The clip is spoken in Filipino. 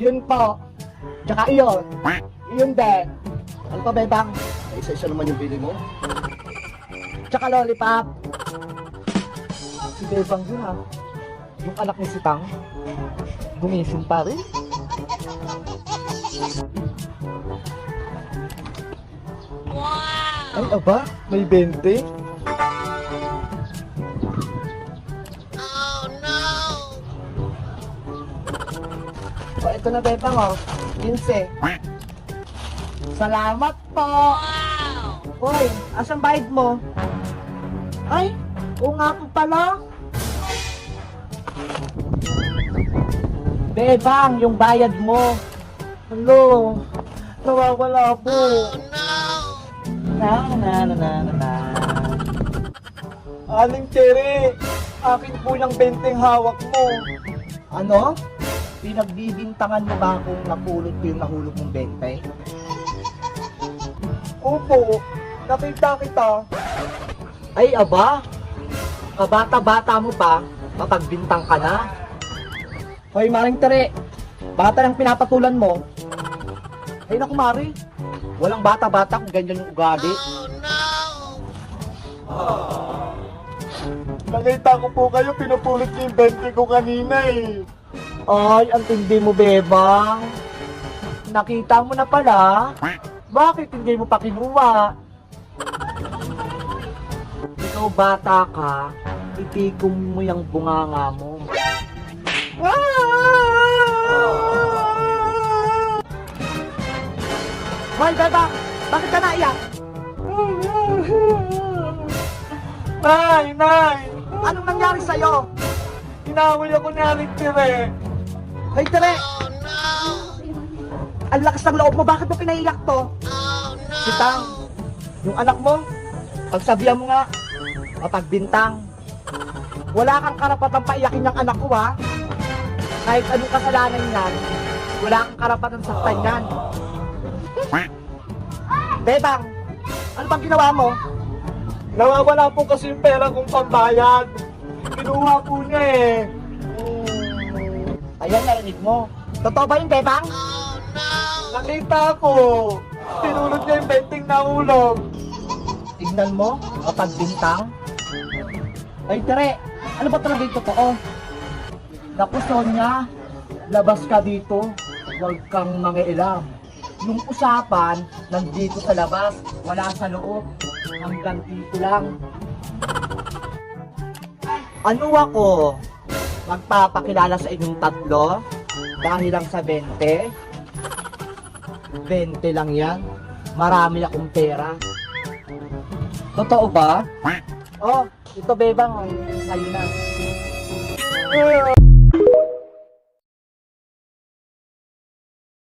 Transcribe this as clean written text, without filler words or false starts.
Yun po. Tsaka iyon. Yun din. Ano pa, Bebang? Ay, isa-isa naman yung bili mo. Tsaka lollipop. Si Bebang yun ha. Yung anak ni Sitang. Gumising pa rin. Ay, aba, may 20. O, ito na, Bebang, oh. 15. Salamat po. Hoy, asan bayad mo? Ay, oo nga po pala. Bebang, yung bayad mo. Hello, nawawala po. Na. Aling Cherry, akin po yung 20 hawak mo. Ano? Pinagbibintangan mo ba kung napulot ko yung nahulog mong 20? Opo, nakita kita. Ay, aba, kabata-bata mo pa, mapagbintang ka na. Hoy, Maring Tere, bata ng pinapatulan mo. Ay, naku, Mari, walang bata-bata kung ganyan yung ugali. Nakita ko po kayo, pinupulot niyo yung 20 ko kanina eh. Ay, ang tindi mo, Bebang. Nakita mo na pala. Bakit hindi mo pa kinuha? Ikaw bata ka, itikom mo yung bunganga mo. Hoy, Bebang! Bakit ka naiyak? Nay! Anong nangyari sa'yo? Inaway ako ni Aling Tere. Hoy, Tere! Ang lakas ng loob mo, bakit mo pinaiyak to? Sitang, yung anak mo, pagsabihan mo nga, mapagbintang. Wala kang karapatang paiyakin ng anak ko, ha? Kahit anong kasalanan yan, wala kang karapatang saktan yan. Bebang, ano bang ginawa mo? Nawawala po kasi yung pera kong pambayad. Kinuha po niya eh. Ayan, narinig mo. Totoo ba yung Bebang? Nakita ko. Tinulog niya yung 20 na ulog. Tignan mo, kapagbintang. Ay, Tere, ano ba talaga yung totoo? Naku, Sonia, labas ka dito. Huwag kang mangialam. Yung usapan, nandito sa labas, wala sa loob. Hanggang dito lang. Ano ako? Magpapakilala sa inyong tatlo? Dahil lang sa 20? 20 lang yan. Marami akong pera. Totoo ba? Oh, ito Bebang, sa'yo na.